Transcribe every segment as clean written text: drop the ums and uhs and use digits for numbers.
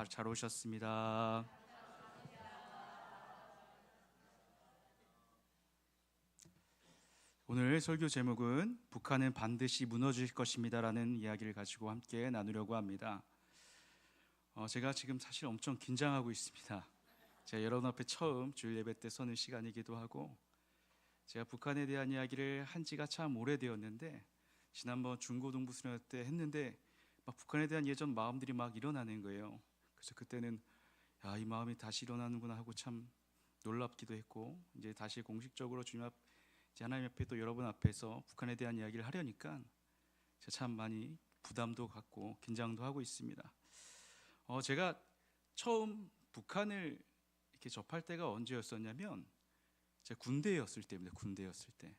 잘 오셨습니다. 오늘 설교 제목은 북한은 반드시 무너질 것입니다라는 이야기를 가지고 함께 나누려고 합니다. 제가 지금 사실 엄청 긴장하고 있습니다. 제가 여러분 앞에 처음 주일 예배 때 서는 시간이기도 하고, 제가 북한에 대한 이야기를 한 지가 참 오래되었는데, 지난번 중고등부 수련 때 했는데 막 북한에 대한 예전 마음들이 막 일어나는 거예요. 그래서 그때는 이 마음이 다시 일어나는구나 하고 참 놀랍기도 했고, 이제 다시 공식적으로 주님 앞, 이제 하나님 앞에 또 여러분 앞에서 북한에 대한 이야기를 하려니까 제가 참 많이 부담도 갖고 긴장도 하고 있습니다. 제가 처음 북한을 이렇게 접할 때가 언제였었냐면, 제가 군대였을 때입니다. 군대였을 때.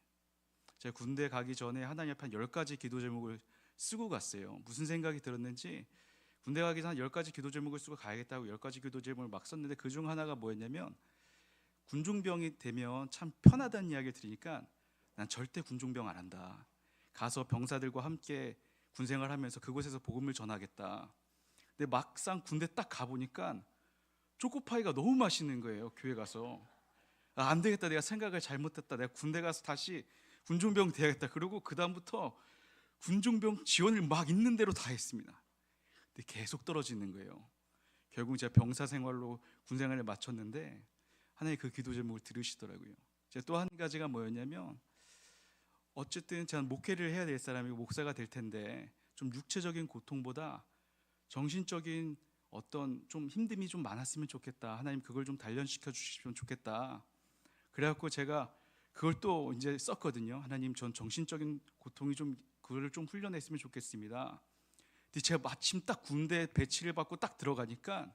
제가 군대 가기 전에 하나님 앞에 한 10가지 기도 제목을 쓰고 갔어요. 무슨 생각이 들었는지, 군대 가기 전에 한 10가지 기도 제목을 쓰고 가야겠다고 10가지 기도 제목을 막 썼는데, 그 중 하나가 뭐였냐면, 군중병이 되면 참 편하다는 이야기를 들으니까 난 절대 군중병 안 한다. 가서 병사들과 함께 군생활하면서 그곳에서 복음을 전하겠다. 근데 막상 군대 딱 가보니까 초코파이가 너무 맛있는 거예요. 교회 가서 안 되겠다, 내가 생각을 잘못했다, 내가 군대 가서 다시 군중병 돼야겠다. 그리고 그 다음부터 군중병 지원을 막 있는 대로 다 했습니다. 근데 계속 떨어지는 거예요. 결국 제가 병사 생활로 군 생활을 마쳤는데 하나님 그 기도 제목을 들으시더라고요. 제가 또 한 가지가 뭐였냐면, 어쨌든 저는 목회를 해야 될 사람이고 목사가 될 텐데 좀 육체적인 고통보다 정신적인 어떤 좀 힘듦이 좀 많았으면 좋겠다. 하나님 그걸 좀 단련시켜 주시면 좋겠다. 그래갖고 제가 그걸 또 이제 썼거든요. 하나님, 전 정신적인 고통이 좀 그걸 좀 훈련했으면 좋겠습니다. 근데 제가 마침 딱 군대 배치를 받고 딱 들어가니까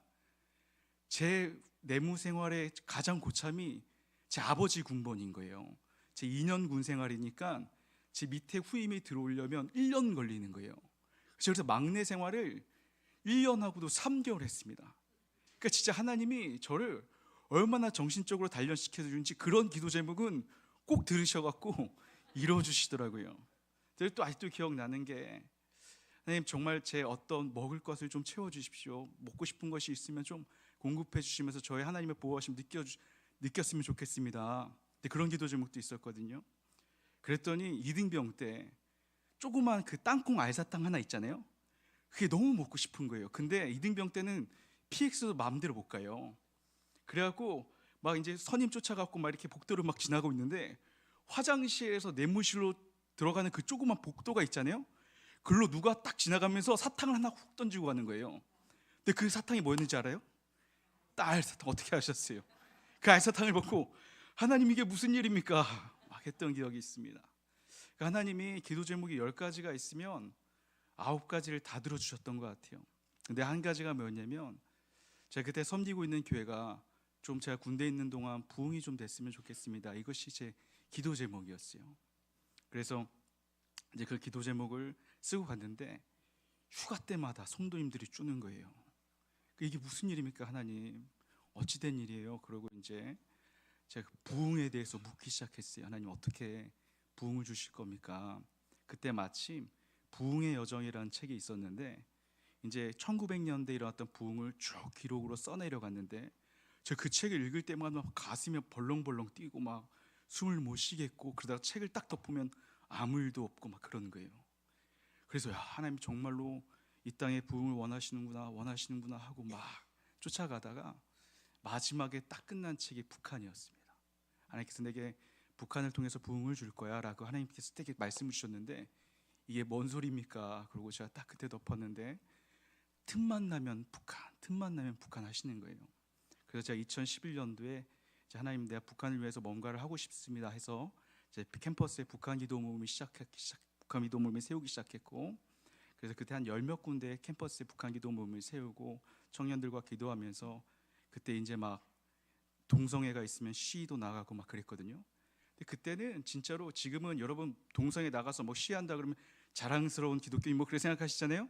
제 내무 생활의 가장 고참이 제 아버지 군번인 거예요. 제 2년 군 생활이니까 제 밑에 후임이 들어오려면 1년 걸리는 거예요. 그래서 막내 생활을 1년하고도 3개월 했습니다. 그러니까 진짜 하나님이 저를 얼마나 정신적으로 단련시켜 주는지 그런 기도 제목은 꼭 들으셔갖고 이루어주시더라고요. 또 아직도 기억나는 게, 하나님 정말 제 어떤 먹을 것을 좀 채워주십시오. 먹고 싶은 것이 있으면 좀 공급해 주시면서 저의 하나님의 보호하심 느꼈으면 좋겠습니다. 근데 그런 기도 제목도 있었거든요. 그랬더니 이등병 때 조그만 그 땅콩 알사탕 하나 있잖아요. 그게 너무 먹고 싶은 거예요. 근데 이등병 때는 PX도 마음대로 못 가요. 그래갖고 막 이제 선임 쫓아갖고 막 이렇게 복도를 막 지나고 있는데, 화장실에서 내무실로 들어가는 그 조그만 복도가 있잖아요. 글로 누가 딱 지나가면서 사탕을 하나 훅 던지고 가는 거예요. 근데 그 사탕이 뭐였는지 알아요? 딱 알사탕. 어떻게 아셨어요? 그 알사탕을 먹고 하나님 이게 무슨 일입니까? 막 했던 기억이 있습니다. 그러니까 하나님이 기도 제목이 10가지가 있으면 9가지를 다 들어주셨던 것 같아요. 근데 한 가지가 뭐였냐면, 제가 그때 섬기고 있는 교회가 좀 제가 군대에 있는 동안 부흥이 좀 됐으면 좋겠습니다. 이것이 제 기도 제목이었어요. 그래서 이제 그 기도 제목을 쓰고 갔는데 휴가 때마다 성도님들이 주는 거예요. 이게 무슨 일입니까 하나님? 어찌된 일이에요? 그러고 이제 제가 부흥에 대해서 묻기 시작했어요. 하나님 어떻게 부흥을 주실 겁니까? 그때 마침 부흥의 여정이라는 책이 있었는데, 이제 1900년대에 일어났던 부흥을 쭉 기록으로 써내려 갔는데, 제가 그 책을 읽을 때마다 가슴이 벌렁벌렁 뛰고 막 숨을 못 쉬겠고, 그러다가 책을 딱 덮으면 아무 일도 없고 막 그런 거예요. 그래서 하나님 정말로 이 땅에 부흥을 원하시는구나 하고 막 쫓아가다가 마지막에 딱 끝난 책이 북한이었습니다. 하나님께서 내게 북한을 통해서 부흥을 줄 거야 라고 하나님께서 되게 말씀을 주셨는데, 이게 뭔 소리입니까? 그러고 제가 딱 그때 덮었는데, 틈만 나면 북한 하시는 거예요. 그래서 제가 2011년도에 하나님, 내가 북한을 위해서 뭔가를 하고 싶습니다 해서 이제 캠퍼스에 북한 기도 모임을 북한 기도 모임을 세우기 시작했고, 그래서 그때 한 10몇 군데 캠퍼스에 북한 기도 모임을 세우고 청년들과 기도하면서, 그때 이제 막 동성애가 있으면 시위도 나가고 막 그랬거든요. 근데 그때는 진짜로, 지금은 여러분 동성애 나가서 뭐 시위한다 그러면 자랑스러운 기독교인 뭐 그렇게 생각하시잖아요.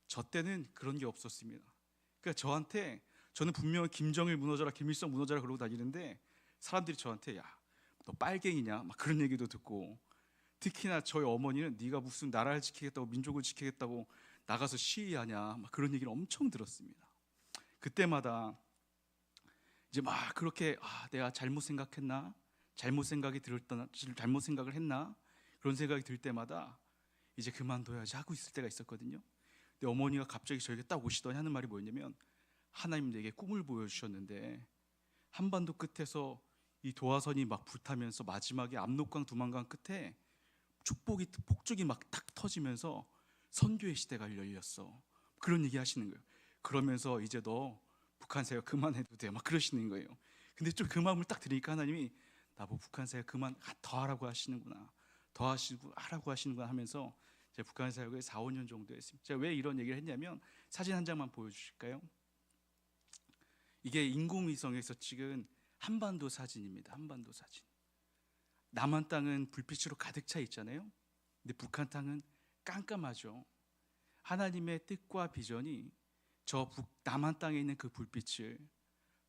저 때는 그런 게 없었습니다. 그러니까 저는 분명히 김정일 무너져라, 김일성 무너져라 그러고 다니는데, 사람들이 저한테 야, 너 빨갱이냐 막 그런 얘기도 듣고, 특히나 저희 어머니는 네가 무슨 나라를 지키겠다고 민족을 지키겠다고 나가서 시위하냐 막 그런 얘기를 엄청 들었습니다. 그때마다 이제 막 그렇게 내가 잘못 생각했나? 잘못 생각이 들었다, 잘못 생각을 했나? 그런 생각이 들 때마다 이제 그만둬야지 하고 있을 때가 있었거든요. 근데 어머니가 갑자기 저에게 딱 오시더니 하는 말이 뭐였냐면, 하나님 내게 꿈을 보여주셨는데 한반도 끝에서 이 도화선이 막 불타면서 마지막에 압록강 두만강 끝에 폭죽이 막 탁 터지면서 선교의 시대가 열렸어. 그런 얘기 하시는 거예요. 그러면서 이제 너 북한 사역 그만해도 돼, 막 그러시는 거예요. 근데 좀 그 마음을 딱 들으니까 하나님이 나보고 북한 사역 그만 더 하라고 하시는구나, 더 하라고 하시는구나 하면서 제가 북한 사역을 4, 5년 정도 했습니다. 제가 왜 이런 얘기를 했냐면, 사진 한 장만 보여주실까요? 이게 인공위성에서 찍은 한반도 사진입니다. 한반도 사진. 남한 땅은 불빛으로 가득 차 있잖아요. 근데 북한 땅은 깜깜하죠. 하나님의 뜻과 비전이 저 남한 땅에 있는 그 불빛을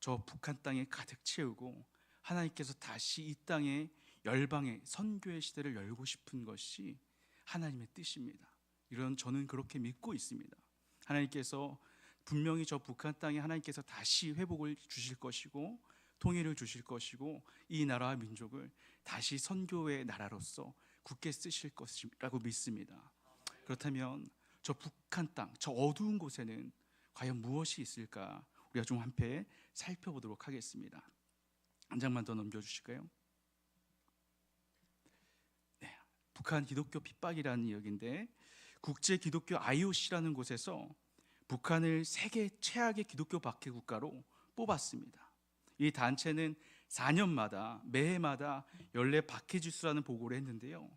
저 북한 땅에 가득 채우고, 하나님께서 다시 이 땅에 열방의 선교의 시대를 열고 싶은 것이 하나님의 뜻입니다. 이런 저는 그렇게 믿고 있습니다. 하나님께서 분명히 저 북한 땅에 하나님께서 다시 회복을 주실 것이고 통일을 주실 것이고, 이 나라와 민족을 다시 선교의 나라로서 굳게 쓰실 것이라고 믿습니다. 그렇다면 저 북한 땅, 저 어두운 곳에는 과연 무엇이 있을까? 우리가 좀 한패 살펴보도록 하겠습니다. 한 장만 더 넘겨주실까요? 네, 북한 기독교 핍박이라는 이야기인데, 국제 기독교 IOC라는 곳에서 북한을 세계 최악의 기독교 박해 국가로 뽑았습니다. 이 단체는 4년마다 매해마다 연례 박해 지수라는 보고를 했는데요,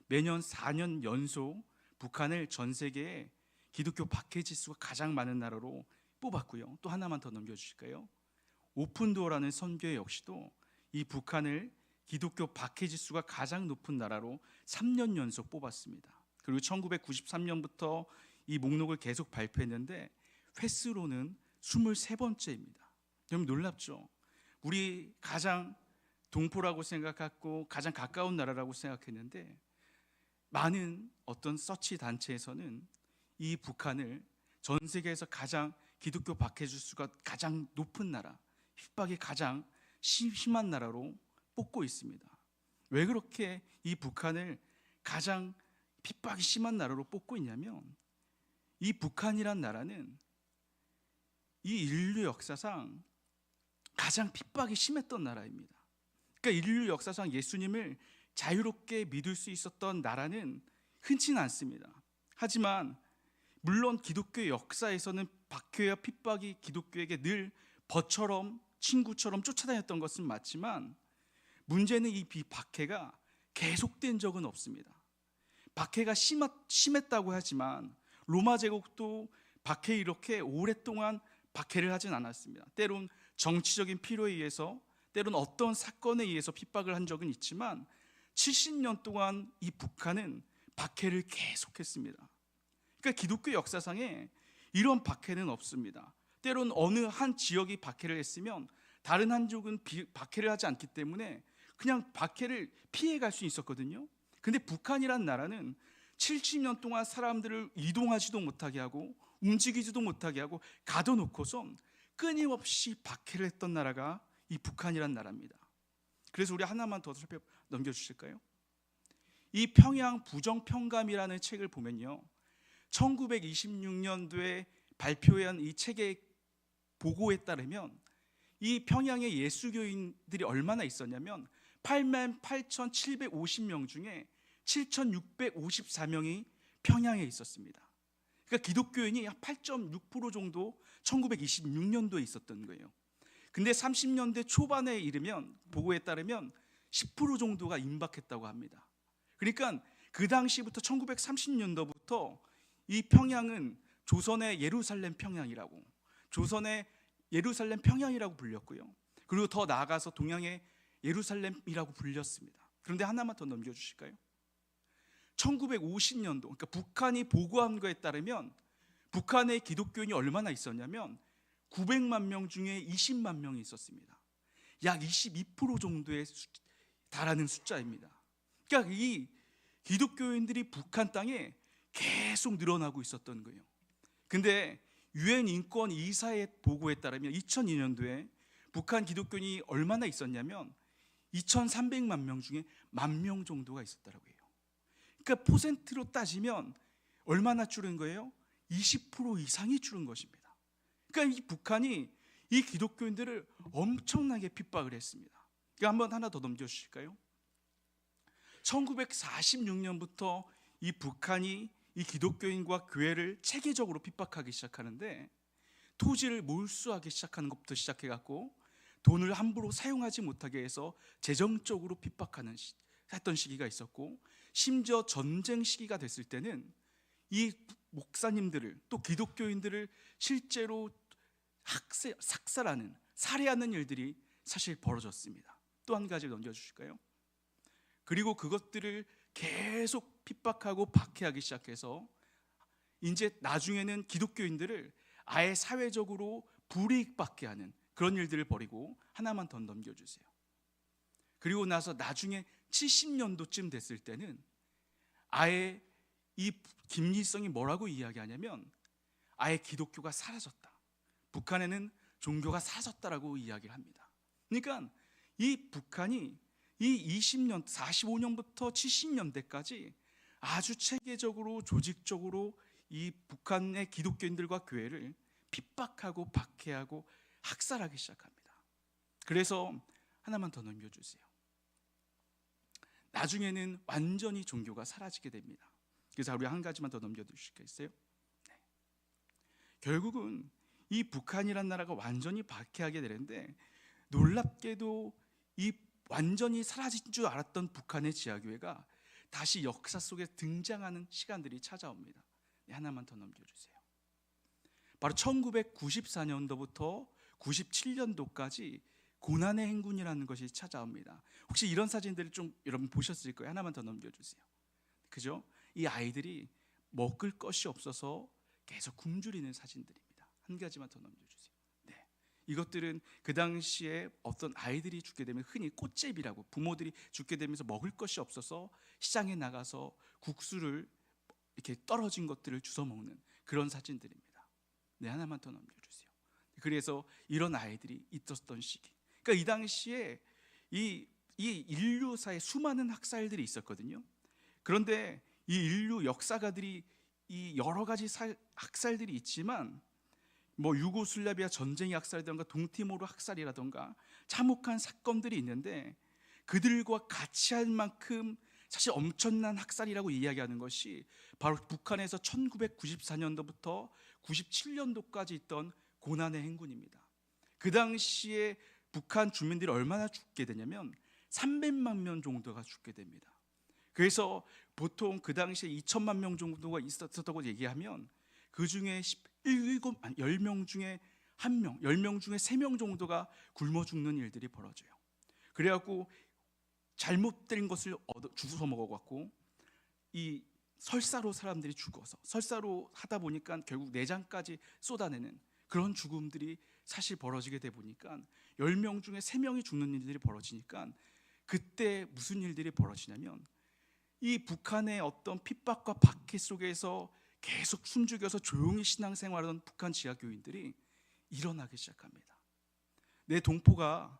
매년 4년 연속 북한을 전 세계에 기독교 박해 지수가 가장 많은 나라로 뽑았고요. 또 하나만 더 넘겨주실까요? 오픈도어라는 선교 역시도 이 북한을 기독교 박해 지수가 가장 높은 나라로 3년 연속 뽑았습니다. 그리고 1993년부터 이 목록을 계속 발표했는데 횟수로는 23번째입니다. 여러분 놀랍죠? 우리 가장 동포라고 생각했고 가장 가까운 나라라고 생각했는데, 많은 어떤 서치 단체에서는 이 북한을 전 세계에서 가장 기독교 박해 지수가 가장 높은 나라, 핍박이 가장 심한 나라로 뽑고 있습니다. 왜 그렇게 이 북한을 가장 핍박이 심한 나라로 뽑고 있냐면, 이 북한이란 나라는 이 인류 역사상 가장 핍박이 심했던 나라입니다. 그러니까 인류 역사상 예수님을 자유롭게 믿을 수 있었던 나라는 흔치는 않습니다. 하지만 물론 기독교의 역사에서는 박해와 핍박이 기독교에게 늘 벗처럼 친구처럼 쫓아다녔던 것은 맞지만, 문제는 이 박해가 계속된 적은 없습니다. 박해가 심했다고 하지만 로마 제국도 박해 이렇게 오랫동안 박해를 하진 않았습니다. 때론 정치적인 필요에 의해서, 때론 어떤 사건에 의해서 핍박을 한 적은 있지만 70년 동안 이 북한은 박해를 계속했습니다. 그러니까 기독교 역사상에 이런 박해는 없습니다. 때론 어느 한 지역이 박해를 했으면 다른 한쪽은 박해를 하지 않기 때문에 그냥 박해를 피해갈 수 있었거든요. 근데 북한이란 나라는 70년 동안 사람들을 이동하지도 못하게 하고 움직이지도 못하게 하고 가둬놓고선 끊임없이 박해를 했던 나라가 이 북한이란 나라입니다. 그래서 우리 하나만 더 넘겨주실까요? 이 평양 부정평감이라는 책을 보면요, 1926년도에 발표한 이 책의 보고에 따르면 이 평양의 예수교인들이 얼마나 있었냐면 88,750명 중에 7,654명이 평양에 있었습니다. 그러니까 기독교인이 약 8.6% 정도 1926년도에 있었던 거예요. 근데 30년대 초반에 이르면 보고에 따르면 10% 정도가 임박했다고 합니다. 그러니까 그 당시부터 1930년도부터 이 평양은 조선의 예루살렘 평양이라고, 조선의 예루살렘 평양이라고 불렸고요. 그리고 더 나아가서 동양의 예루살렘이라고 불렸습니다. 그런데 하나만 더 넘겨주실까요? 1950년도, 그러니까 북한이 보고한 거에 따르면 북한의 기독교인이 얼마나 있었냐면 900만 명 중에 20만 명이 있었습니다. 약 22% 정도에 달하는 숫자입니다. 그러니까 이 기독교인들이 북한 땅에 계속 늘어나고 있었던 거예요. 근데 유엔 인권 이사회 보고에 따르면 2002년도에 북한 기독교인이 얼마나 있었냐면 2,300만 명 중에 10,000명 정도가 있었다고 해요. 그러니까 퍼센트로 따지면 얼마나 줄은 거예요? 20% 이상이 줄은 것입니다. 그러니까 이 북한이 이 기독교인들을 엄청나게 핍박을 했습니다. 그러니까 한번 하나 더 넘겨주실까요? 1946년부터 이 북한이 이 기독교인과 교회를 체계적으로 핍박하기 시작하는데, 토지를 몰수하기 시작하는 것부터 시작해갖고 돈을 함부로 사용하지 못하게 해서 재정적으로 핍박하는 했던 시기가 있었고, 심지어 전쟁 시기가 됐을 때는 이 목사님들을, 또 기독교인들을 실제로 삭살하는, 살해하는 일들이 사실 벌어졌습니다. 또 한 가지 넘겨주실까요? 그리고 그것들을 계속 핍박하고 박해하기 시작해서 이제 나중에는 기독교인들을 아예 사회적으로 불이익받게 하는 그런 일들을 벌이고, 하나만 더 넘겨주세요. 그리고 나서 나중에 70년도쯤 됐을 때는 아예 이 김일성이 뭐라고 이야기하냐면 아예 기독교가 사라졌다, 북한에는 종교가 사라졌다라고 이야기를 합니다. 그러니까 이 북한이 이 20년, 45년부터 70년대까지 아주 체계적으로, 조직적으로 이 북한의 기독교인들과 교회를 핍박하고 박해하고 학살하기 시작합니다. 그래서 하나만 더 넘겨주세요. 나중에는 완전히 종교가 사라지게 됩니다. 그래서 우리 한 가지만 더 넘겨주시겠어요? 네. 결국은 이 북한이란 나라가 완전히 박해하게 되는데, 놀랍게도 이 완전히 사라진 줄 알았던 북한의 지하교회가 다시 역사 속에 등장하는 시간들이 찾아옵니다. 네, 하나만 더 넘겨주세요. 바로 1994년도부터 97년도까지 고난의 행군이라는 것이 찾아옵니다. 혹시 이런 사진들을 좀 여러분 보셨을 거예요. 하나만 더 넘겨주세요. 그죠? 이 아이들이 먹을 것이 없어서 계속 굶주리는 사진들입니다. 한 가지만 더 넘겨주세요. 네, 이것들은 그 당시에 어떤 아이들이 죽게 되면 흔히 꽃제비라고, 부모들이 죽게 되면서 먹을 것이 없어서 시장에 나가서 국수를 이렇게 떨어진 것들을 주워 먹는 그런 사진들입니다. 네, 하나만 더 넘겨주세요. 그래서 이런 아이들이 있었던 시기. 그러니까 이 당시에 이 인류사에 수많은 학살들이 있었거든요. 그런데 이 인류 역사가들이 이 여러 가지 학살들이 있지만, 뭐 유고슬라비아 전쟁의 학살이라든가 동티모르 학살이라든가 참혹한 사건들이 있는데, 그들과 같이 할 만큼 사실 엄청난 학살이라고 이야기하는 것이 바로 북한에서 1994년도부터 97년도까지 있던 고난의 행군입니다. 그 당시에 북한 주민들이 얼마나 죽게 되냐면 300만 명 정도가 죽게 됩니다. 그래서 보통 그 당시에 2천만 명 정도가 있었다고 얘기하면 그 중에 10명 중에 1명, 10명 중에 3명 정도가 굶어 죽는 일들이 벌어져요. 그래갖고 잘못된 것을 주워 먹어갖고 이 설사로 사람들이 죽어서, 설사로 하다 보니까 결국 내장까지 쏟아내는 그런 죽음들이 사실 벌어지게 돼 보니까 10명 중에 3명이 죽는 일들이 벌어지니까, 그때 무슨 일들이 벌어지냐면 이 북한의 어떤 핍박과 박해 속에서 계속 숨죽여서 조용히 신앙생활하던 북한 지하교인들이 일어나기 시작합니다. 내 동포가,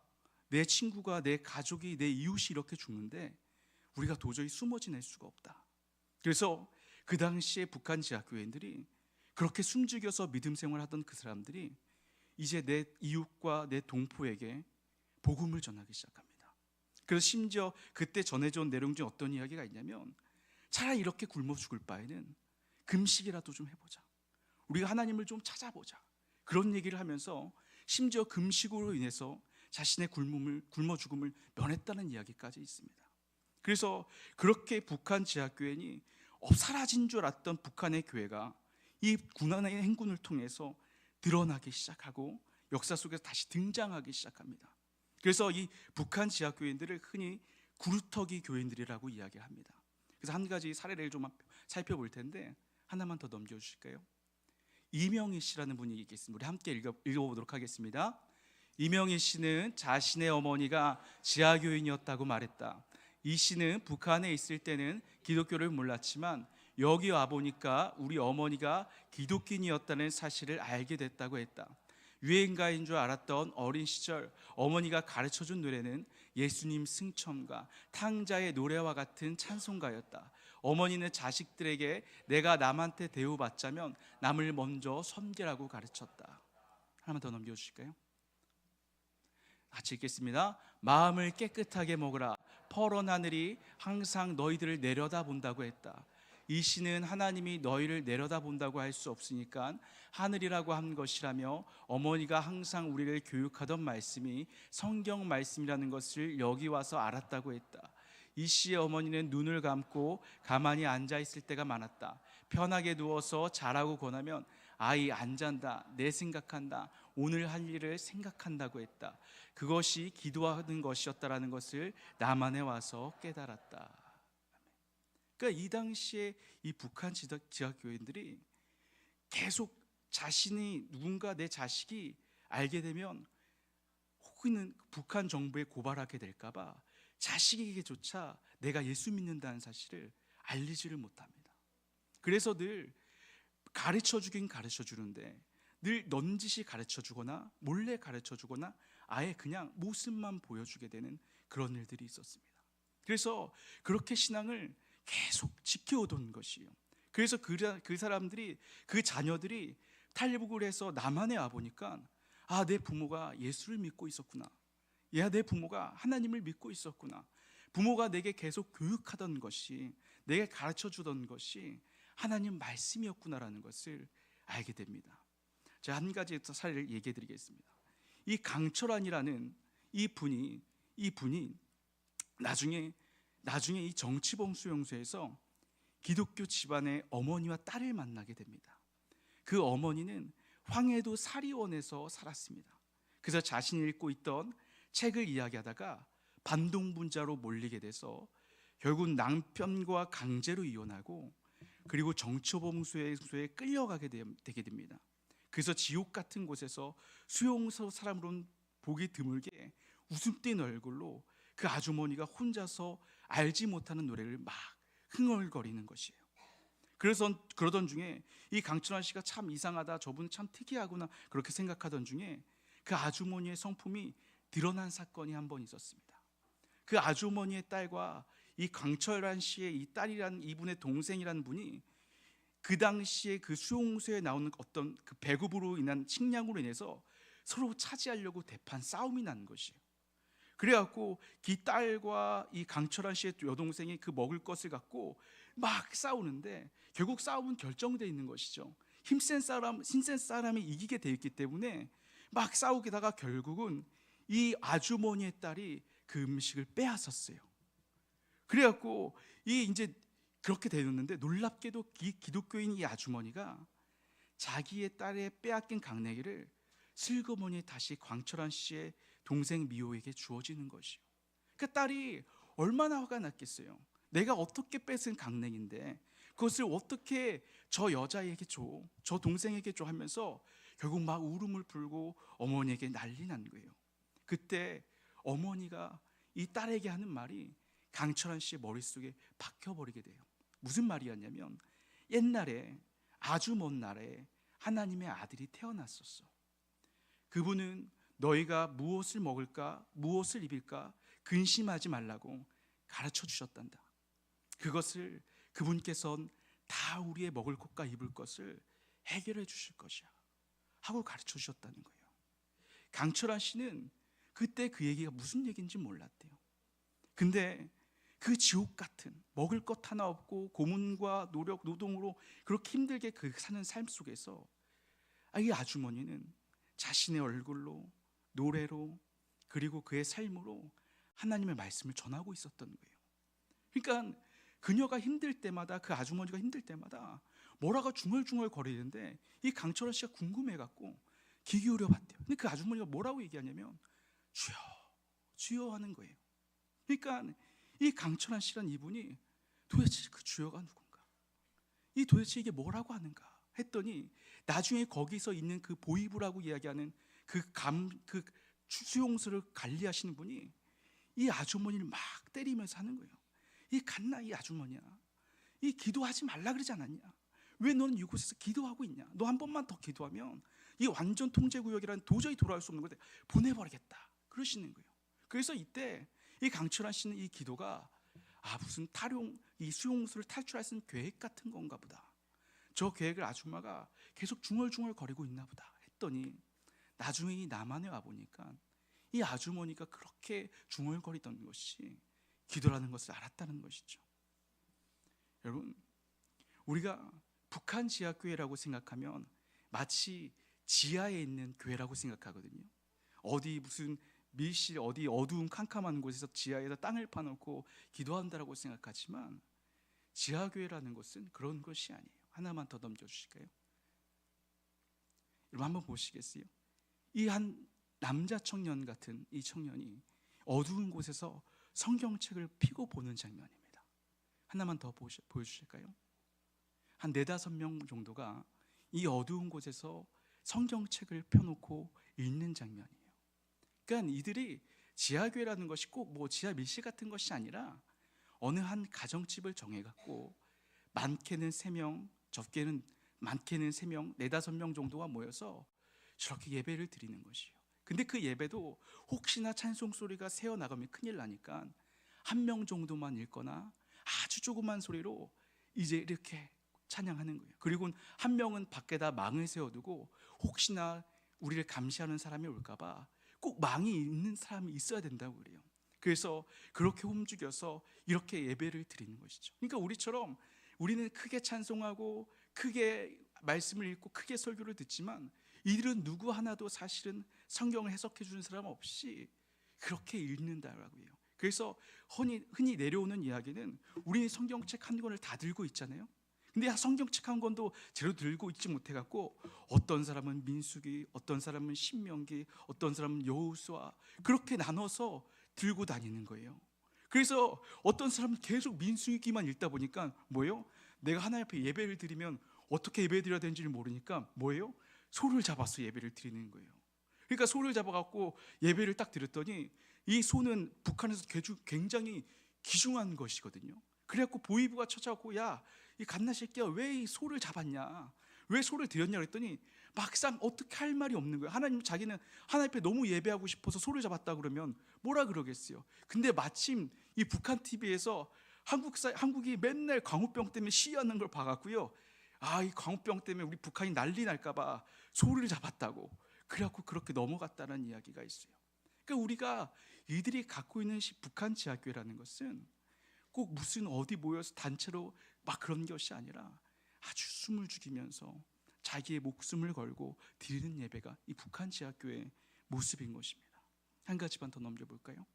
내 친구가, 내 가족이, 내 이웃이 이렇게 죽는데 우리가 도저히 숨어 지낼 수가 없다. 그래서 그 당시에 북한 지하교인들이 그렇게 숨죽여서 믿음 생활하던 그 사람들이 이제 내 이웃과 내 동포에게 복음을 전하기 시작합니다. 그래서 심지어 그때 전해져 온 내용 중 어떤 이야기가 있냐면, 차라리 이렇게 굶어 죽을 바에는 금식이라도 좀 해보자, 우리가 하나님을 좀 찾아보자, 그런 얘기를 하면서 심지어 금식으로 인해서 자신의 굶어 죽음을 면했다는 이야기까지 있습니다. 그래서 그렇게 북한 지하교회니 사라진 줄 알았던 북한의 교회가 이 고난의 행군을 통해서 드러나기 시작하고 역사 속에서 다시 등장하기 시작합니다. 그래서 이 북한 지하교인들을 흔히 구루터기 교인들이라고 이야기합니다. 그래서 한 가지 사례를 좀 살펴볼 텐데 하나만 더 넘겨주실까요? 이명희 씨라는 분이 있겠습니다. 우리 함께 읽어보도록 하겠습니다. 이명희 씨는 자신의 어머니가 지하교인이었다고 말했다. 이 씨는 북한에 있을 때는 기독교를 몰랐지만 여기 와 보니까 우리 어머니가 기독교인이었다는 사실을 알게 됐다고 했다. 유행가인 줄 알았던 어린 시절 어머니가 가르쳐준 노래는 예수님 승천과 탕자의 노래와 같은 찬송가였다. 어머니는 자식들에게 내가 남한테 대우받자면 남을 먼저 섬기라고 가르쳤다. 하나만 더 넘겨주실까요? 같이 읽겠습니다. 마음을 깨끗하게 먹으라. 퍼런 하늘이 항상 너희들을 내려다본다고 했다. 이 시는 하나님이 너희를 내려다본다고 할 수 없으니까 하늘이라고 한 것이라며 어머니가 항상 우리를 교육하던 말씀이 성경 말씀이라는 것을 여기 와서 알았다고 했다. 이 시의 어머니는 눈을 감고 가만히 앉아 있을 때가 많았다. 편하게 누워서 자라고 권하면 아이 안 잔다, 내 생각한다, 오늘 할 일을 생각한다고 했다. 그것이 기도하는 것이었다라는 것을 남한에 와서 깨달았다. 그러니까 이 당시에 이 북한 지하교인들이 계속 자신이 누군가 내 자식이 알게 되면 혹은 북한 정부에 고발하게 될까봐 자식에게조차 내가 예수 믿는다는 사실을 알리지를 못합니다. 그래서 늘 가르쳐주긴 가르쳐주는데 늘 넌지시 가르쳐주거나 몰래 가르쳐주거나 아예 그냥 모습만 보여주게 되는 그런 일들이 있었습니다. 그래서 그렇게 신앙을 계속 지켜오던 것이에요. 그래서 그 사람들이, 그 자녀들이 탈북을 해서 남한에 와보니까 아, 내 부모가 예수를 믿고 있었구나, 야, 내 부모가 하나님을 믿고 있었구나, 부모가 내게 계속 교육하던 것이, 내게 가르쳐주던 것이 하나님 말씀이었구나라는 것을 알게 됩니다. 제가 한 가지 사례를 얘기해 드리겠습니다. 이 강철환이라는 이 분이 나중에 이 정치범 수용소에서 기독교 집안의 어머니와 딸을 만나게 됩니다. 그 어머니는 황해도 사리원에서 살았습니다. 그래서 자신이 읽고 있던 책을 이야기하다가 반동분자로 몰리게 돼서 결국 남편과 강제로 이혼하고 그리고 정치범 수용소에 끌려가게 되게 됩니다. 그래서 지옥 같은 곳에서 수용소 사람으로는 보기 드물게 웃음 띤 얼굴로 그 아주머니가 혼자서 알지 못하는 노래를 막 흥얼거리는 것이에요. 그래서 그러던 중에 이 강철환 씨가 참 이상하다, 저분 참 특이하구나 그렇게 생각하던 중에 그 아주머니의 성품이 드러난 사건이 한 번 있었습니다. 그 아주머니의 딸과 이 강철환 씨의 이 딸이라는 이분의 동생이라는 분이 그 당시에 그 수용소에 나오는 어떤 그 배급으로 인한 식량으로 인해서 서로 차지하려고 대판 싸움이 난 것이에요. 그래갖고 이 딸과 이 강철환 씨의 여동생이 그 먹을 것을 갖고 막 싸우는데 결국 싸움은 결정되어 있는 것이죠. 힘센 사람이 이기게 되어 있기 때문에 막 싸우다가 결국은 이 아주머니의 딸이 그 음식을 빼앗았어요. 그래갖고 이 이제 그렇게 되었는데 놀랍게도 기독교인 이 아주머니가 자기의 딸의 빼앗긴 강냉이를 슬그머니 다시 광철환 씨의 동생 미호에게 주어지는 것이요. 그 딸이 얼마나 화가 났겠어요. 내가 어떻게 뺏은 강냉인데 그것을 어떻게 저 여자에게 줘, 저 동생에게 줘 하면서 결국 막 울음을 불고 어머니에게 난리 난 거예요. 그때 어머니가 이 딸에게 하는 말이 강철환 씨의 머릿속에 박혀버리게 돼요. 무슨 말이었냐면 옛날에 아주 먼 날에 하나님의 아들이 태어났었어. 그분은 너희가 무엇을 먹을까 무엇을 입을까 근심하지 말라고 가르쳐 주셨단다. 그것을 그분께서는 다 우리의 먹을 것과 입을 것을 해결해 주실 것이야 하고 가르쳐 주셨다는 거예요. 강철환 씨는 그때 그 얘기가 무슨 얘기인지 몰랐대요. 근데 그 지옥 같은 먹을 것 하나 없고 고문과 노력, 노동으로 그렇게 힘들게 그 사는 삶 속에서 이 아주머니는 자신의 얼굴로, 노래로, 그리고 그의 삶으로 하나님의 말씀을 전하고 있었던 거예요. 그러니까 그녀가 힘들 때마다, 그 아주머니가 힘들 때마다 뭐라가 중얼중얼 거리는데 이 강철환 씨가 궁금해갖고 귀 기울여 봤대요. 근데 그 아주머니가 뭐라고 얘기하냐면 주여, 주여 하는 거예요. 그러니까 이 강철환 씨란 이분이 도대체 그 주여가 누군가, 이 도대체 이게 뭐라고 하는가 했더니 나중에 거기서 있는 그 보이부라고 이야기하는 그 수용소를 관리하시는 분이 이 아주머니를 막 때리면서 하는 거예요. 이 갓나 이 아주머니야, 이 기도하지 말라 그러지 않았냐? 왜 너는 이곳에서 기도하고 있냐? 너 한 번만 더 기도하면 이 완전 통제구역이라는 도저히 돌아올 수 없는 곳에 보내버리겠다 그러시는 거예요. 그래서 이때 이 강철환 씨는 이 기도가 무슨 이 수용소를 탈출할 수 있는 계획 같은 건가 보다. 저 계획을 아줌마가 계속 중얼중얼 거리고 있나 보다 했더니 나중에 이 남한에 와보니까 이 아주머니가 그렇게 중얼거리던 것이 기도라는 것을 알았다는 것이죠. 여러분, 우리가 북한 지하교회라고 생각하면 마치 지하에 있는 교회라고 생각하거든요. 어디 무슨 밀실 어디 어두운 캄캄한 곳에서 지하에서 땅을 파놓고 기도한다라고 생각하지만 지하교회라는 것은 그런 것이 아니에요. 하나만 더 넘겨주실까요? 여러분 한번 보시겠어요? 이 한 남자 청년 같은 이 청년이 어두운 곳에서 성경책을 펴고 보는 장면입니다. 하나만 더 보여주실까요? 한 4-5명 정도가 이 어두운 곳에서 성경책을 펴놓고 읽는 장면이에요. 그러니까 이들이 지하교회라는 것이 꼭 뭐 지하 밀실 같은 것이 아니라 어느 한 가정집을 정해갖고 많게는 3명, 적게는 많게는 3명, 4-5명 정도가 모여서 저렇게 예배를 드리는 것이에요. 근데 그 예배도 혹시나 찬송 소리가 새어나가면 큰일 나니까 1명 정도만 읽거나 아주 조그만 소리로 이제 이렇게 찬양하는 거예요. 그리고 1명은 밖에다 망을 세워두고 혹시나 우리를 감시하는 사람이 올까봐 꼭 망이 있는 사람이 있어야 된다고 그래요. 그래서 그렇게 움직여서 이렇게 예배를 드리는 것이죠. 그러니까 우리처럼 우리는 크게 찬송하고 크게 말씀을 읽고 크게 설교를 듣지만 이들은 누구 하나도 사실은 성경을 해석해 주는 사람 없이 그렇게 읽는다라고 해요. 그래서 흔히 내려오는 이야기는 우리 성경책 한 권을 다 들고 있잖아요. 근데 성경책 한 권도 제대로 들고 있지 못해갖고 어떤 사람은 민수기, 어떤 사람은 신명기, 어떤 사람은 여호수아 그렇게 나눠서 들고 다니는 거예요. 그래서 어떤 사람은 계속 민수기만 읽다 보니까 뭐예요? 내가 하나님 앞에 예배를 드리면 어떻게 예배 드려야 되는지를 모르니까 뭐예요? 소를 잡아서 예배를 드리는 거예요. 그러니까 소를 잡아갖고 예배를 딱 드렸더니 이 소는 북한에서 굉장히 귀중한 것이거든요. 그래갖고 보위부가 찾아왔고 야, 이 갓나 새끼야 왜 이 소를 잡았냐, 왜 소를 드렸냐 그랬더니 막상 어떻게 할 말이 없는 거예요. 자기는 하나님 앞에 너무 예배하고 싶어서 소를 잡았다 그러면 뭐라 그러겠어요. 근데 마침 이 북한 TV에서 한국이 맨날 광우병 때문에 시위하는 걸 봐갖고요, 이 광우병 때문에 우리 북한이 난리 날까봐 소를 잡았다고 그래갖고 그렇게 넘어갔다는 이야기가 있어요. 그러니까 우리가 이들이 갖고 있는 북한 지하교회라는 것은 꼭 무슨 어디 모여서 단체로 막 그런 것이 아니라 아주 숨을 죽이면서 자기의 목숨을 걸고 드리는 예배가 이 북한 지하교회의 모습인 것입니다. 한 가지만 더 넘겨볼까요?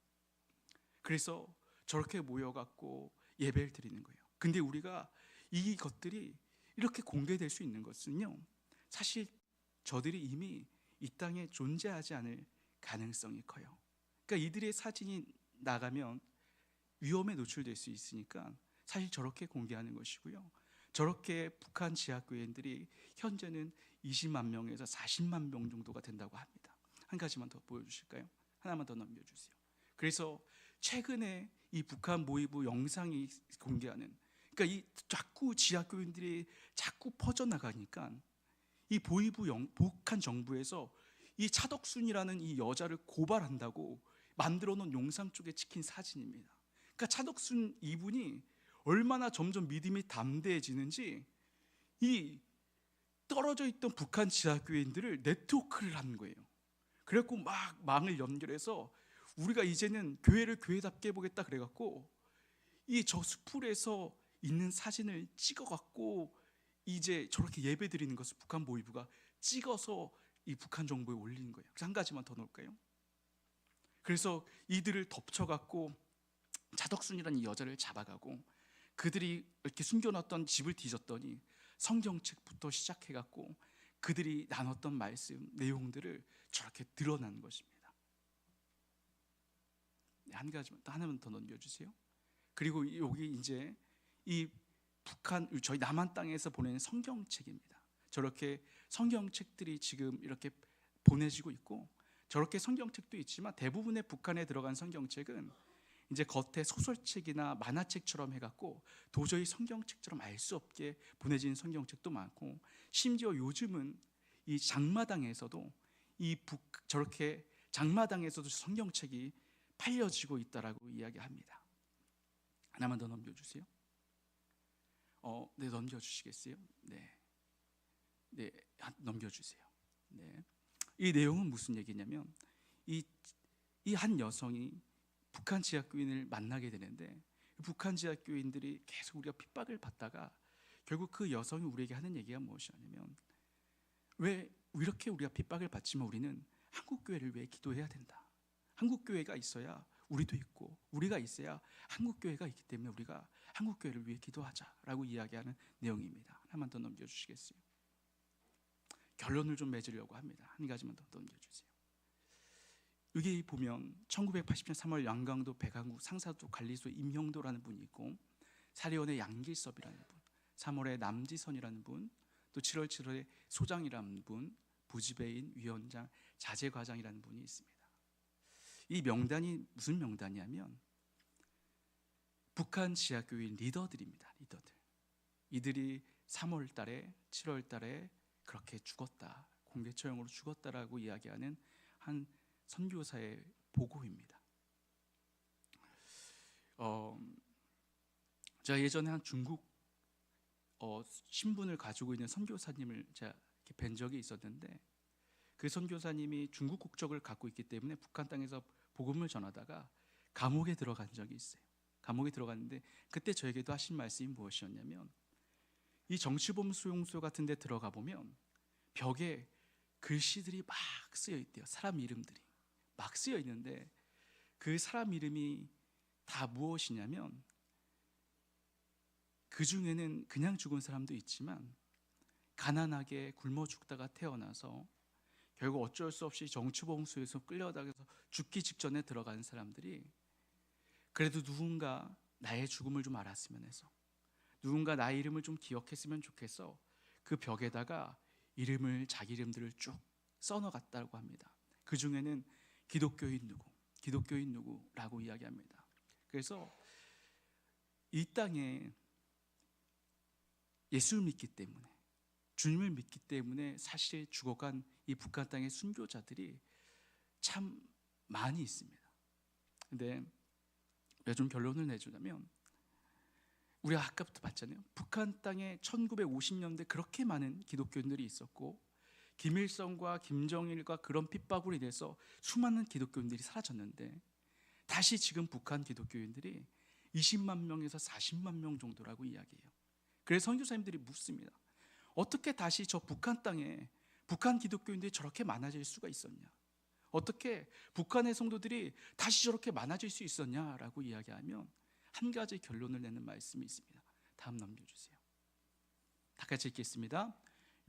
그래서 저렇게 모여갖고 예배를 드리는 거예요. 근데 우리가 이것들이 이렇게 공개될 수 있는 것은요, 사실 저들이 이미 이 땅에 존재하지 않을 가능성이 커요. 그러니까 이들의 사진이 나가면 위험에 노출될 수 있으니까 사실 저렇게 공개하는 것이고요. 저렇게 북한 지하교회인들이 현재는 20만 명에서 40만 명 정도가 된다고 합니다. 한 가지만 더 보여주실까요? 하나만 더 넘겨주세요. 그래서 최근에 이 북한 모의부 영상이 공개하는, 그러니까 이 자꾸 지하교인들이 자꾸 퍼져나가니까 이 북한 정부에서 이 차덕순이라는 이 여자를 고발한다고 만들어 놓은 영상 쪽에 찍힌 사진입니다. 그러니까 차덕순 이분이 얼마나 점점 믿음이 담대해지는지 이 떨어져 있던 북한 지하교인들을 네트워크를 하는 거예요. 그래갖고 막 망을 연결해서 우리가 이제는 교회를 교회답게 해보겠다 그래갖고 이 저 수풀에서 있는 사진을 찍어갖고 이제 저렇게 예배 드리는 것을 북한 모의부가 찍어서 이 북한 정부에 올리는 거예요. 그래서 한 가지만 더 넣을까요? 그래서 이들을 덮쳐갖고 차덕순이라는 이 여자를 잡아가고 그들이 이렇게 숨겨놨던 집을 뒤졌더니 성경책부터 시작해갖고 그들이 나눴던 말씀 내용들을 저렇게 드러난 것입니다. 한 가지만 하나만 더 넘겨주세요. 그리고 여기 이제 이 북한 저희 남한 땅에서 보내는 성경책입니다. 저렇게 성경책들이 지금 이렇게 보내지고 있고 저렇게 성경책도 있지만 대부분의 북한에 들어간 성경책은 이제 겉에 소설책이나 만화책처럼 해갖고 도저히 성경책처럼 알 수 없게 보내진 성경책도 많고, 심지어 요즘은 이 장마당에서도 저렇게 장마당에서도 성경책이 팔려지고 있다라고 이야기합니다. 하나만 더 넘겨주세요. 네, 넘겨주시겠어요? 네, 넘겨주세요. 네, 이 내용은 무슨 얘기냐면 이 한 여성이 북한 지하교인을 만나게 되는데, 북한 지하교인들이 계속 우리가 핍박을 받다가 결국 그 여성이 우리에게 하는 얘기가 무엇이냐면, 왜 이렇게 우리가 핍박을 받지만 우리는 한국교회를 왜 기도해야 된다. 한국교회가 있어야 우리도 있고, 우리가 있어야 한국교회가 있기 때문에 우리가 한국교회를 위해 기도하자라고 이야기하는 내용입니다. 하나만 더 넘겨주시겠어요? 결론을 좀 맺으려고 합니다. 한 가지만 더 넘겨주세요. 여기 보면 1980년 3월 양강도 백왕국 상사도 관리소 임형도라는 분이 있고, 사리원의 양길섭이라는 분, 3월에 남지선이라는 분, 또 7월 7월에 소장이라는 분, 부지배인, 위원장, 자재과장이라는 분이 있습니다. 이 명단이 무슨 명단이냐면 북한 지하교인 리더들입니다. 리더들. 이들이 3월 달에 7월 달에 그렇게 죽었다, 공개 처형으로 죽었다라고 이야기하는 한 선교사의 보고입니다. 제가 예전에 한 중국 신분을 가지고 있는 선교사님을 제가 이렇게 뵌 적이 있었는데, 그 선교사님이 중국 국적을 갖고 있기 때문에 북한 땅에서 복음을 전하다가 감옥에 들어간 적이 있어요. 감옥에 들어갔는데 그때 저에게도 하신 말씀이 무엇이었냐면, 이 정치범 수용소 같은 데 들어가 보면 벽에 글씨들이 막 쓰여 있대요. 사람 이름들이 막 쓰여 있는데, 그 사람 이름이 다 무엇이냐면, 그 중에는 그냥 죽은 사람도 있지만 가난하게 굶어 죽다가 태어나서 결국 어쩔 수 없이 정치범수에서 끌려다가서 죽기 직전에 들어간 사람들이 그래도 누군가 나의 죽음을 좀 알았으면 해서, 누군가 나의 이름을 좀 기억했으면 좋겠어 그 벽에다가 자기 이름들을 쭉 써넣었다고 합니다. 그 중에는 기독교인 누구라고 이야기합니다. 그래서 이 땅에 예수를 믿기 때문에, 주님을 믿기 때문에 사실 죽어간 이 북한 땅의 순교자들이 참 많이 있습니다. 근데 왜 좀 결론을 내주자면, 우리가 아까부터 봤잖아요. 북한 땅에 1950년대 그렇게 많은 기독교인들이 있었고, 김일성과 김정일과 그런 핍박으로 인해서 수많은 기독교인들이 사라졌는데, 다시 지금 북한 기독교인들이 20만 명에서 40만 명 정도라고 이야기해요. 그래서 선교사님들이 묻습니다. 어떻게 다시 저 북한 땅에 북한 기독교인들이 저렇게 많아질 수가 있었냐? 어떻게 북한의 성도들이 다시 저렇게 많아질 수 있었냐라고 이야기하면 한 가지 결론을 내는 말씀이 있습니다. 다음 넘겨주세요. 다 같이 읽겠습니다.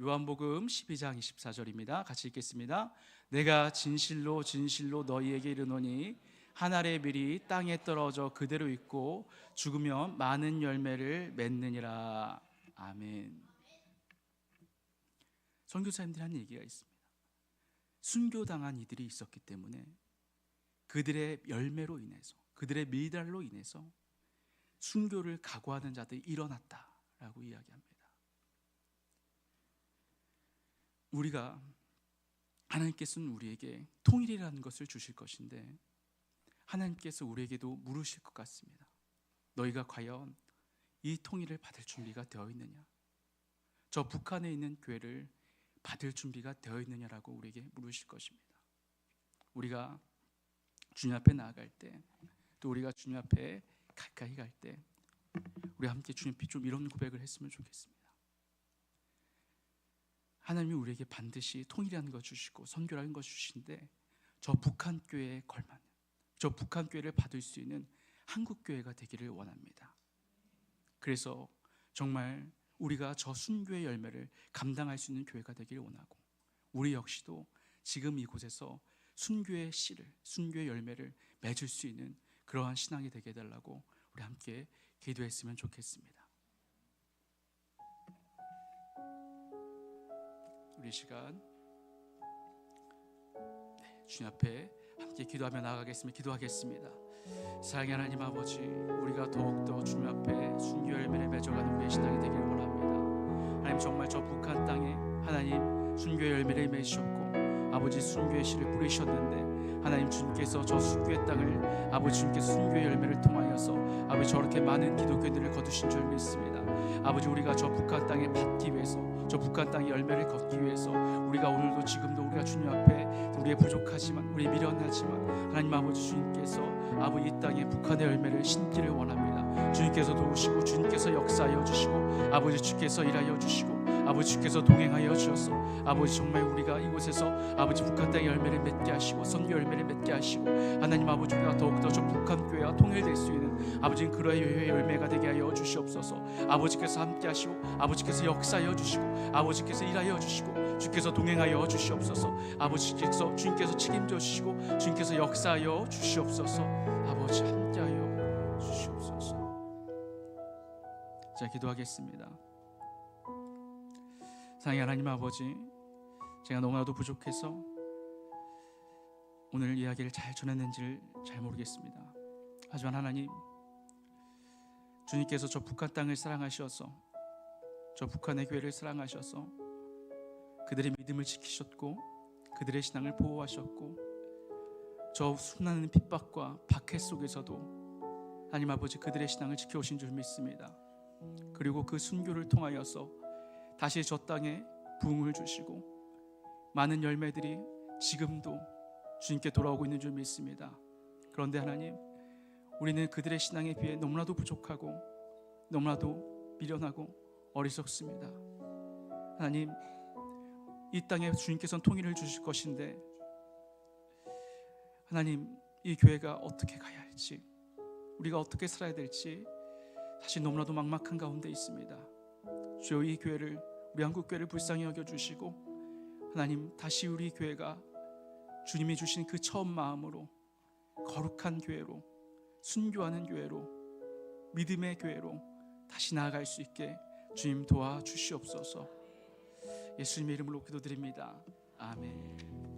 요한복음 12장 24절입니다. 같이 읽겠습니다. 내가 진실로 진실로 너희에게 이르노니 한 알의 밀이 땅에 떨어져 그대로 있고 죽으면 많은 열매를 맺느니라. 아멘. 선교사님들이 한 얘기가 있습니다. 순교당한 이들이 있었기 때문에 그들의 열매로 인해서, 그들의 밀달로 인해서 순교를 각오하는 자들이 일어났다라고 이야기합니다. 하나님께서는 우리에게 통일이라는 것을 주실 것인데, 하나님께서 우리에게도 물으실 것 같습니다. 너희가 과연 이 통일을 받을 준비가 되어 있느냐? 저 북한에 있는 교회를 받을 준비가 되어 있느냐라고 우리에게 물으실 것입니다. 우리가 주님 앞에 나아갈 때, 또 우리가 주님 앞에 가까이 갈 때, 우리 함께 주님께 좀 이런 고백을 했으면 좋겠습니다. 하나님이 우리에게 반드시 통일이라는 것 주시고 선교라는 것 주시는데, 저 북한 교회에 걸맞는, 저 북한 교회를 받을 수 있는 한국 교회가 되기를 원합니다. 그래서 정말 우리가 저 순교의 열매를 감당할 수 있는 교회가 되기를 원하고, 우리 역시도 지금 이곳에서 순교의 씨를, 순교의 열매를 맺을 수 있는 그러한 신앙이 되게 해달라고 우리 함께 기도했으면 좋겠습니다. 우리 시간 주님 앞에 함께 함께 기도하며 나아가겠습니다. 기도하겠습니다. 사랑의 하나님 아버지, 우리가 더욱더 주님 앞에 순교 열매를 맺어가는 우리의 신앙이 되기를 원합니다. 하나님, 정말 저 북한 땅에 하나님 순교 열매를 맺으셨고 아버지 순교의 씨를 뿌리셨는데 하나님 주님께서 저 순교의 땅을 아버지 주님께서 순교의 열매를 통하여서 아버지 저렇게 많은 기독교인들을 거두신 줄 믿습니다. 아버지, 우리가 저 북한 땅에 받기 위해서, 저 북한 땅의 열매를 걷기 위해서 우리가 오늘도 지금도 우리가 주님 앞에 우리의 부족하지만, 우리 미련하지만 하나님 아버지 주님께서 아버지 이 땅에 북한의 열매를 심기를 원합니다. 주님께서 도우시고 주님께서 역사하여 주시고 아버지 주께서 일하여 주시고 아버지 주께서 동행하여 주셔서 아버지 정말 우리가 이곳에서 아버지 북한 땅의 열매를 맺게 하시고 선교 열매를 맺게 하시고 하나님 아버지, 우리가 더욱더 저 북한 교회와 통일될 수 있는 아버지 그러한 열매가 되게 하여 주시옵소서. 아버지께서 함께 하시고 아버지께서 역사하여 주시고 아버지께서 일하여 주시고 주께서 동행하여 주시옵소서. 아버지께서 주님께서 책임져 주시고 주님께서 역사하여 주시옵소서. 아버지 함께하여 주시옵소서. 자, 기도하겠습니다. 사랑의 하나님 아버지, 제가 너무나도 부족해서 오늘 이야기를 잘 전했는지를 잘 모르겠습니다. 하지만 하나님, 주님께서 저 북한 땅을 사랑하셔서 저 북한의 교회를 사랑하셔서 그들의 믿음을 지키셨고 그들의 신앙을 보호하셨고 저 수많은 핍박과 박해 속에서도 하나님 아버지 그들의 신앙을 지켜오신 줄 믿습니다. 그리고 그 순교를 통하여서 다시 저 땅에 부흥을 주시고 많은 열매들이 지금도 주님께 돌아오고 있는 줄 믿습니다. 그런데 하나님, 우리는 그들의 신앙에 비해 너무나도 부족하고 너무나도 미련하고 어리석습니다. 하나님, 이 땅에 주님께서는 통일을 주실 것인데 하나님, 이 교회가 어떻게 가야 할지, 우리가 어떻게 살아야 될지 사실 너무나도 막막한 가운데 있습니다. 주여, 이 교회를, 우리 한국교회를 불쌍히 여겨주시고 하나님, 다시 우리 교회가 주님이 주신 그 처음 마음으로 거룩한 교회로, 순교하는 교회로, 믿음의 교회로 다시 나아갈 수 있게 주님 도와주시옵소서. 예수님의 이름으로 기도드립니다. 아멘.